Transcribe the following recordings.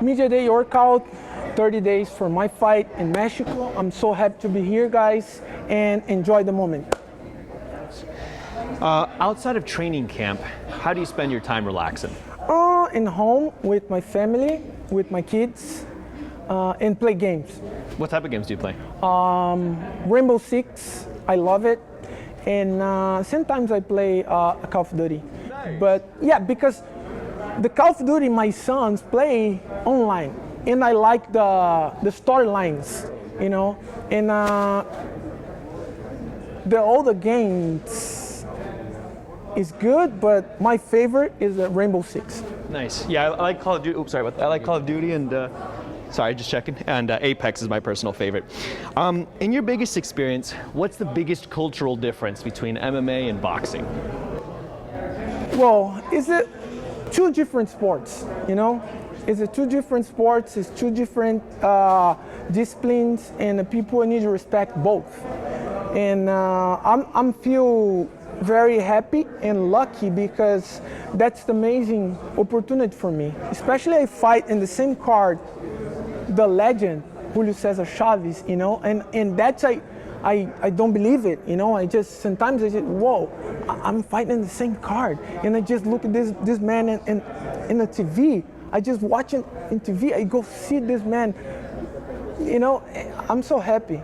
Media day workout, 30 days for my fight in Mexico. I'm so happy to be here, guys, and enjoy the moment. Outside of training camp, how do you spend your time relaxing? In home with my family, with my kids, and play games. What type of games do you play? Rainbow Six, I love it. And sometimes I play Call of Duty. Nice. But yeah, because the Call of Duty my sons play online, and I like the storylines, you know. And the older games is good, but my favorite is Rainbow Six. Nice. Yeah, I like Call of Duty. Oops, sorry about that. I like Call of Duty and sorry, just checking. And Apex is my personal favorite. In your biggest experience, what's the biggest cultural difference between MMA and boxing? Well, is it two different sports, you know? It's two different sports, it's two different disciplines, and people need to respect both. And I'm feel very happy and lucky because that's the amazing opportunity for me. Especially I fight in the same card, the legend, Julio Cesar Chavez, you know, and that's I don't believe it, you know. Sometimes I just, whoa, I'm fighting in the same card, and I just look at this man in the TV. I just watch it in TV. I go see this man, you know. I'm so happy.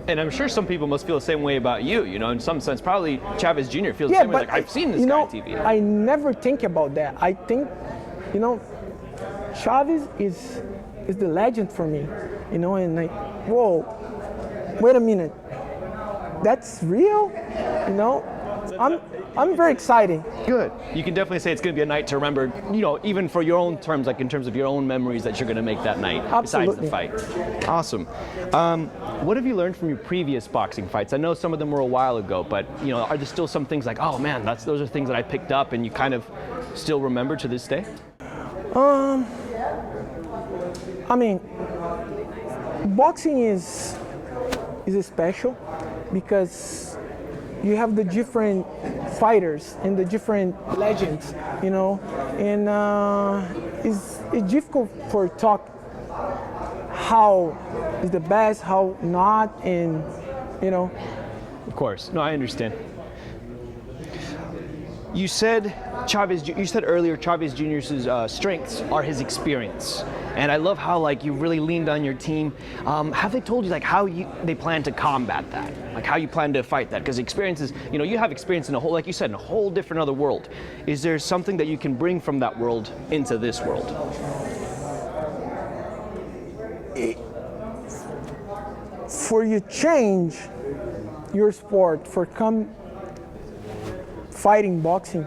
And I'm sure some people must feel the same way about you, you know, in some sense. Probably Chavez Jr. feels the same way, like, I've seen this guy on TV. I never think about that. I think, you know, Chavez is the legend for me, you know, and like, whoa, wait a minute. That's real, you know. I'm very excited. Good. You can definitely say it's going to be a night to remember, you know, even for your own terms, like in terms of your own memories that you're going to make that night. Absolutely. Besides the fight. Awesome. What have you learned from your previous boxing fights? I know some of them were a while ago, but, you know, are there still some things like, oh man, those are things that I picked up and you kind of still remember to this day? I mean, boxing is special because you have the different fighters and the different legends, you know, and it's difficult for talk how is the best, how not, and you know. Of course, no, I understand. You said earlier Chavez Jr.'s strengths are his experience, and I love how like you really leaned on your team. Have they told you like how they plan to combat that, like how you plan to fight that? Because experiences, you know, you have experience in a whole, like you said, in a whole different other world. Is there something that you can bring from that world into this world? For you change your sport for fighting boxing,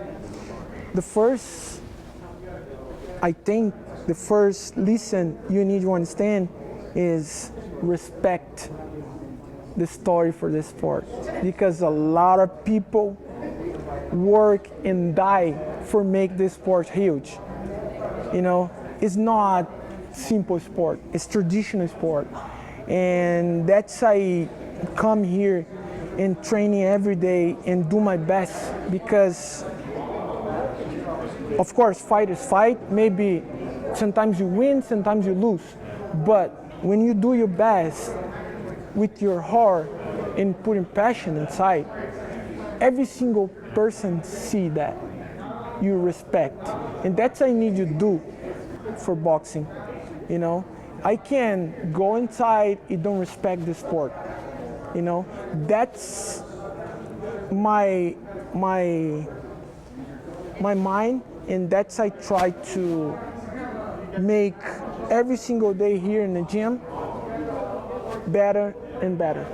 I think the first lesson you need to understand is respect the story for the sport, because a lot of people work and die for make this sport huge. You know, it's not simple sport, it's traditional sport, and that's I come here and training every day and do my best, because of course fighters fight, maybe sometimes you win, sometimes you lose, but when you do your best with your heart and putting passion inside, every single person see that you respect, and that's what I need you to do for boxing. You know, I can go inside and don't respect the sport. You know, that's my mind, and that's I try to make every single day here in the gym better and better.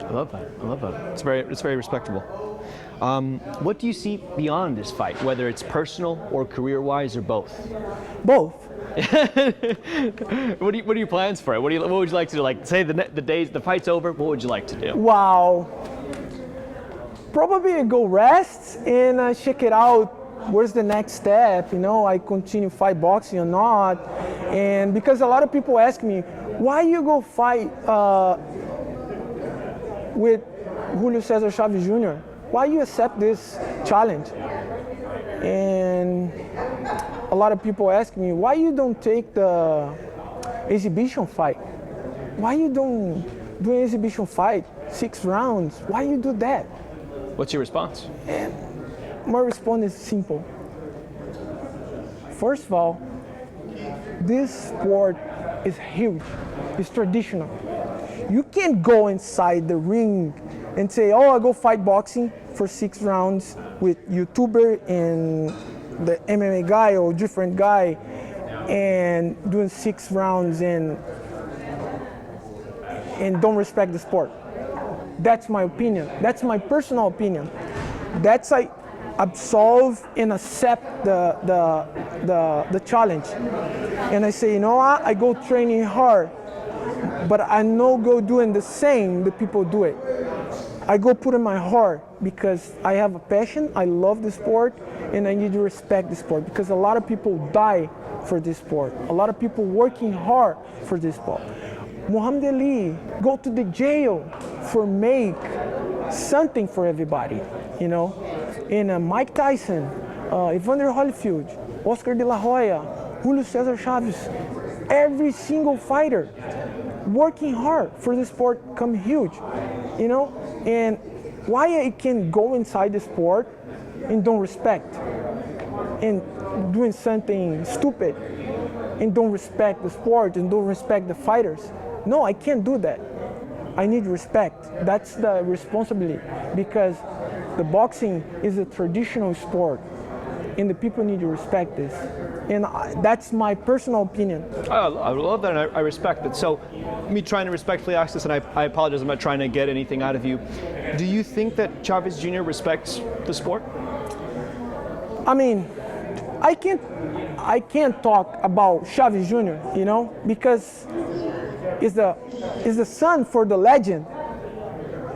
I love that. I love that. It's very respectable. What do you see beyond this fight, whether it's personal or career-wise or both? Both. What are your plans for it? What would you like to do? Like, say the fight's over, what would you like to do? Wow. Probably go rest and check it out. Where's the next step? You know, I continue fight boxing or not? And because a lot of people ask me, why you go fight with Julio Cesar Chavez Jr.? Why you accept this challenge? And a lot of people ask me, why you don't take the exhibition fight. Why you don't do an exhibition fight, 6 rounds? Why you do that? What's your response? And my response is simple. First of all, this sport is huge. It's traditional. You can't go inside the ring and say, oh, I go fight boxing for 6 rounds with YouTuber and the MMA guy or different guy and doing 6 rounds and don't respect the sport. That's my opinion. That's my personal opinion. That's I absolve and accept the challenge. And I say, you know what? I go training hard, but I no go doing the same the people do it. I go put in my heart because I have a passion, I love the sport, and I need to respect the sport because a lot of people die for this sport. A lot of people working hard for this sport. Muhammad Ali go to the jail for make something for everybody, you know. And Mike Tyson, Evander Holyfield, Oscar De La Hoya, Julio Cesar Chavez, every single fighter working hard for the sport come huge, you know. And why I can go inside the sport and don't respect and doing something stupid and don't respect the sport and don't respect the fighters? No, I can't do that. I need respect. That's the responsibility because the boxing is a traditional sport and the people need to respect this. And that's my personal opinion. I love that and I respect it. So me trying to respectfully ask this, and I apologize, I'm not trying to get anything out of you. Do you think that Chavez Jr. respects the sport? I mean, I can't talk about Chavez Jr., you know, because is the son for the legend.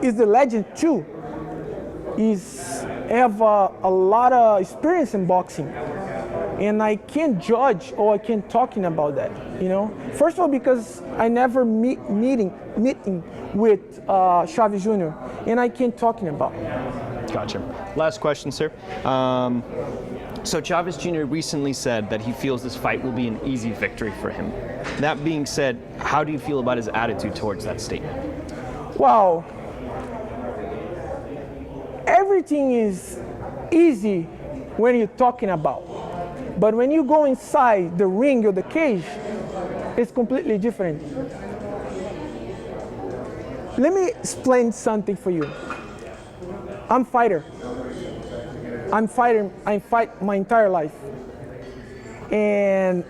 Is the legend too. He's have a lot of experience in boxing, and I can't judge or I can't talking about that. You know, first of all, because I never meeting with Chavez Jr. and I can't talking about. Gotcha. Last question, sir. So Chavez Jr. recently said that he feels this fight will be an easy victory for him. That being said, how do you feel about his attitude towards that statement? Well, everything is easy when you're talking about, but when you go inside the ring or the cage, it's completely different. Let me explain something for you. I'm fighter. I fight my entire life. And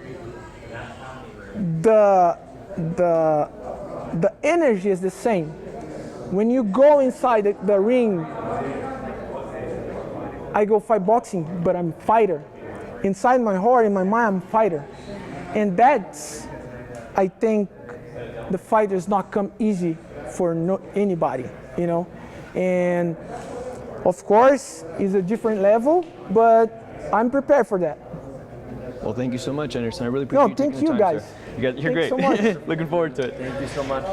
the energy is the same. When you go inside the ring, I go fight boxing, but I'm a fighter. Inside my heart, in my mind, I'm a fighter. And that's, I think, the fight does not come easy for anybody, you know. And of course, it's a different level, but I'm prepared for that. Well, thank you so much, Anderson. I really appreciate thank you time, guys. Sir. You're great. So much. Looking forward to it. Thank you so much.